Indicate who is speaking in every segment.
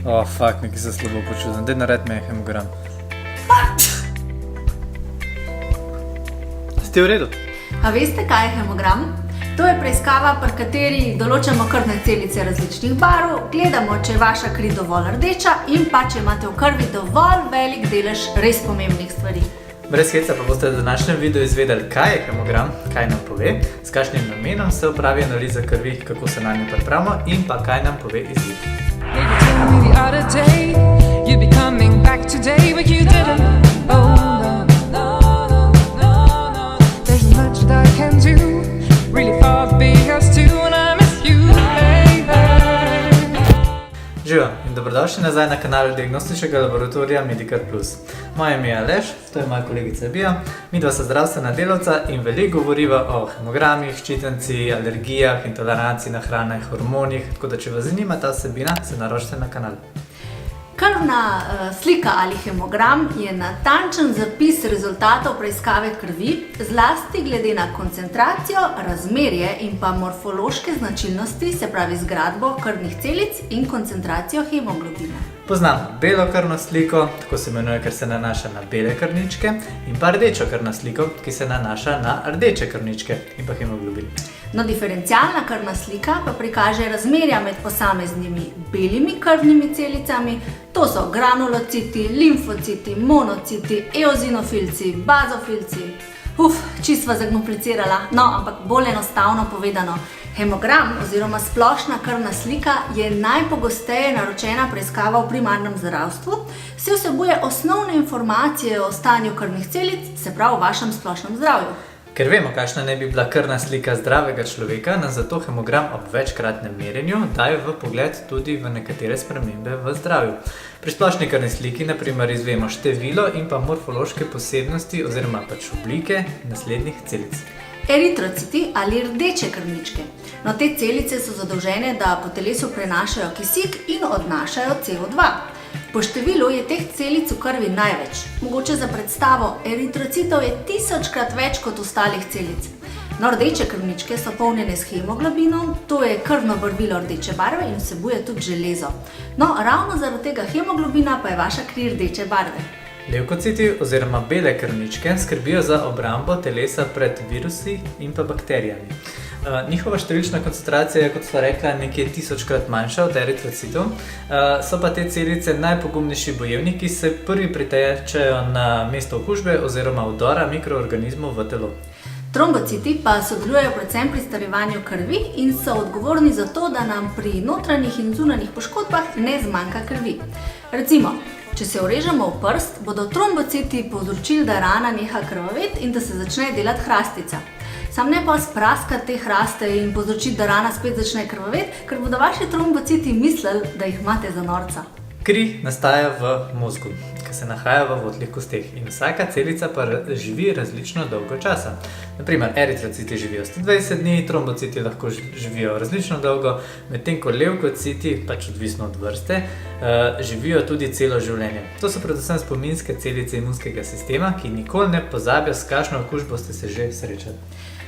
Speaker 1: Fak, nekaj se slabo počutim. Daj nared me hemogram. Ste v redu?
Speaker 2: A veste, kaj je hemogram? To je preiskava, pri kateri določamo krvne celice različnih barv, gledamo, če je vaša kri dovolj rdeča in pa če imate v krvi dovolj velik delež res pomembnih stvari.
Speaker 1: Brez heca pa boste v današnjem videu izvedeli, kaj je hemogram, kaj nam pove, s kakšnim namenom se opravi analiza krvi, kako se nanjo pripravimo in pa kaj nam pove izid. Živijo in dobrodošli nazaj na kanalu diagnostičnega laboratorija Medikar Plus. Moje ime je Aleš, to je moja kolegica Bija, midva sta zdravstvena delavca in veliko govoriva o hemogramih, ščitenci, alergijah, intoleranciji na hrano, hormonih, tako da če vas zanima ta vsebina, se naročite na kanal.
Speaker 2: Krvna slika ali hemogram je natančen zapis rezultatov preiskave krvi, zlasti glede na koncentracijo, razmerje in pa morfološke značilnosti, se pravi zgradbo krvnih celic in koncentracijo hemoglobina.
Speaker 1: Poznamo belo krvno sliko, tako se imenuje, ker se nanaša na bele krvničke, in pa rdečo krvno sliko, ki se nanaša na rdeče krvničke in pa hemoglobin.
Speaker 2: No, diferencialna krvna slika pa prikaže razmerja med posameznimi belimi krvnimi celicami, to so granulociti, limfociti, monociti, eozinofilci, bazofilci. Čisto zakomplicirala, no, ampak bolj enostavno povedano. Hemogram oziroma splošna krvna slika je najpogosteje naročena preiskava v primarnem zdravstvu, saj vsebuje osnovne informacije o stanju krvnih celic, se pravi o vašem splošnem zdravju.
Speaker 1: Ker vemo, kakšna ne bi bila krvna slika zdravega človeka, nam zato hemogram ob večkratnem merjenju daje v pogled tudi v nekatere spremembe v zdravju. Pri splošni krvni sliki na primer izvemo število in pa morfološke posebnosti oziroma pač oblike naslednjih celic.
Speaker 2: Eritrociti ali rdeče krvničke. No, te celice so zadolžene, da po telesu prenašajo kisik in odnašajo CO2. Po številu je teh celic v krvi največ. Mogoče za predstavo, eritrocitov je 1000-krat več kot ostalih celic. No, rdeče krvničke so polnjene s hemoglobinom, to je krvno barvilo rdeče barve in vsebuje tudi železo. No, ravno zaradi tega hemoglobina pa je vaša kri rdeče barve.
Speaker 1: Levkociti oziroma bele krvničke skrbijo za obrambo telesa pred virusi in pa bakterijami. Njihova številčna koncentracija je, kot sva rekla, nekje 1000-krat manjša od eritrocitov, so pa te celice najpogumnejši bojevniki, ki se prvi pritečejo na mesto okužbe oziroma vdora mikroorganizmov v telo.
Speaker 2: Trombociti pa sodelujejo predvsem pri strjevanju krvi in so odgovorni za to, da nam pri notranjih in zunanjih poškodbah ne zmanjka krvi. Recimo, če se urežemo v prst, bodo trombociti povzročili, da rana neha krvaveti in da se začne delati hrastica. Sam ne pa spraskati te hraste in povzročiti, da rana spet začne krvaveti, ker bodo vaši trombociti mislili, da jih imate za norca.
Speaker 1: Kri nastaja v mozgu, ki se nahaja v votlih kosteh in vsaka celica pa živi različno dolgo časa. Naprimer, eritrociti živijo 120 dni, trombociti lahko živijo različno dolgo, medtem ko levkociti, pač odvisno od vrste, živijo tudi celo življenje. To so predvsem spominske celice imunskega sistema, ki nikoli ne pozabijo, s kakšno okužbo ste se že srečali.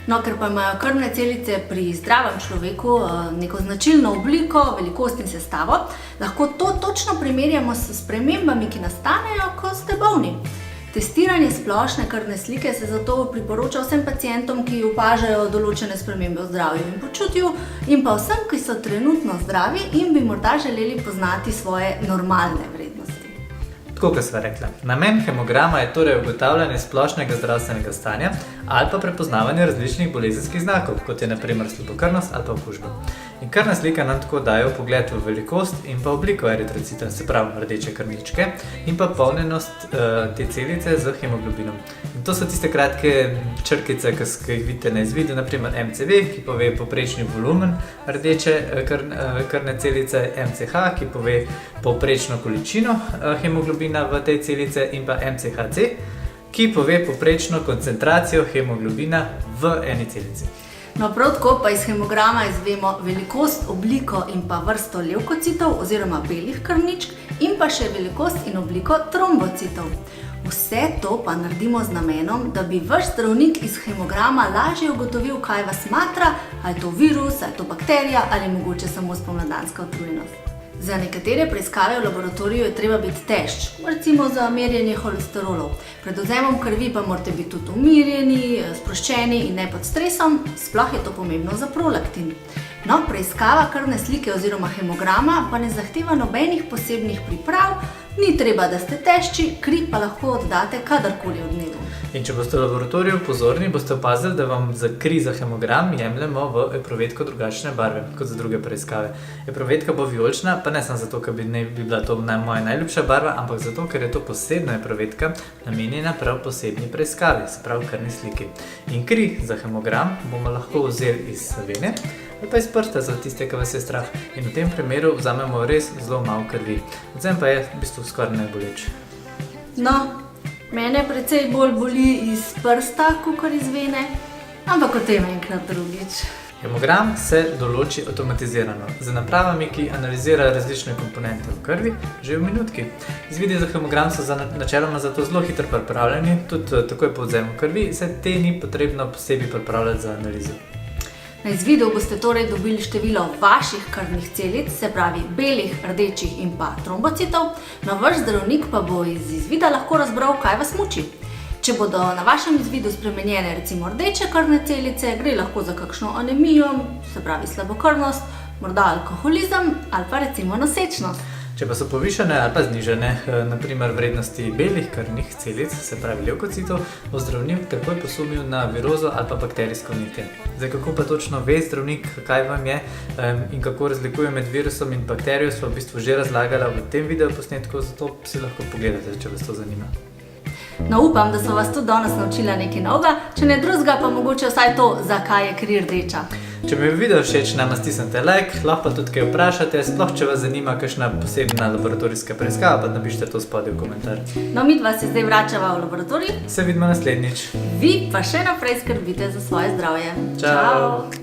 Speaker 2: No, ker pa imajo krvne celice pri zdravem človeku neko značilno obliko, velikost in sestavo, lahko to točno primerjamo s spremembami, ki nastanejo, ko ste bolni. Testiranje splošne krvne slike se zato priporoča vsem pacientom, ki opažajo določene spremembe v zdravju in počutju, in pa vsem, ki so trenutno zdravi in bi morda želeli poznati svoje normalne vrednosti.
Speaker 1: Tako, kot sva rekla, namen hemograma je torej ugotavljanje splošnega zdravstvenega stanja ali pa prepoznavanje različnih bolezenskih znakov, kot je na primer slabokrvnost ali pa okužba. In krvna slika nam tako daje vpogled v velikost in pa obliko eritrocitov, se pravi rdeče krvničke, in pa polnjenost te celice z hemoglobinom. In to so tiste kratke črkice, ki jih vidite na izvidu, na primer MCV, ki pove povprečni volumen rdeče krvne celice, MCH, ki pove povprečno količino hemoglobina v tej celice, in pa MCHC, ki pove povprečno koncentracijo hemoglobina v eni celici.
Speaker 2: No, prav tako pa iz hemograma izvemo velikost, obliko in pa vrsto levkocitov oziroma belih krvničk in pa še velikost in obliko trombocitov. Vse to pa naredimo z namenom, da bi vaš zdravnik iz hemograma lažje ugotovil, kaj vas matra, ali je to virus, ali je to bakterija ali mogoče samo spomladanska utrujenost. Za nekatere preiskave v laboratoriju je treba biti tešč, recimo za merjenje holesterolov. Pred odvzemom krvi pa morate biti tudi umirjeni, sproščeni in ne pod stresom, sploh je to pomembno za prolaktin. No, preiskava krvne slike oziroma hemograma pa ne zahteva nobenih posebnih priprav, ni treba, da ste tešči, kri pa lahko oddate kadarkoli v dnevu.
Speaker 1: In če boste v laboratoriju pozorni, boste opazili, da vam za kri za hemogram jemljemo v epruvetko drugačne barve kot za druge preiskave. Epruvetka bo vijolična, pa ne samo zato, ker bi bila to moja najljubša barva, ampak zato, ker je to posebna epruvetka, namenjena prav posebni preiskavi, se pravi krvni sliki. In kri za hemogram bomo lahko vzeli iz vene ali pa iz prsta za tiste, ki vas je strah. In v tem primeru vzamemo res zelo malo krvi. Odvzem pa je v bistvu skoraj najboleč.
Speaker 2: No, mene precej bolj boli iz prsta, kakor iz vene, ampak o tem enkrat drugič.
Speaker 1: Hemogram se določi avtomatizirano, z napravami, ki analizirajo različne komponente v krvi, že v minutki. Izvidi za hemogram so načeloma zato zelo hitro pripravljeni, tudi takoj po odvzemu krvi, saj te ni potrebno posebej pripravljati za analizo.
Speaker 2: Na izvidu boste torej dobili število vaših krvnih celic, se pravi belih, rdečih in pa trombocitov, no vaš zdravnik pa bo iz izvida lahko razbral, kaj vas muči. Če bodo na vašem izvidu spremenjene recimo rdeče krvne celice, gre lahko za kakšno anemijo, se pravi slabokrvnost, morda alkoholizem ali pa recimo nosečnost.
Speaker 1: Če pa so povišane ali pa znižane, naprimer vrednosti belih krvnih celic, se pravi levkocitov, bo zdravnik takoj posumil na virozo ali pa bakterijsko vnetje. Zdaj, kako pa točno ve zdravnik, kaj vam je in kako razlikuje med virusom in bakterijo, sva v bistvu že razlagala v tem videoposnetku, zato si lahko pogledate, če vas to zanima.
Speaker 2: No, upam, da so vas tudi danes naučila nekaj novega, če ne drugega pa mogoče vsaj to, zakaj je kri rdeča.
Speaker 1: Če mi je video všeč, nama stisnite like, lahko pa tudi kaj vprašate, sploh če vas zanima kakšna posebna laboratorijska preiskava, pa napišite to spodaj v komentar.
Speaker 2: No, midva se zdaj vračava v laboratorij.
Speaker 1: Se vidimo naslednjič.
Speaker 2: Vi pa še naprej skrbite za svoje zdravje.
Speaker 1: Čau!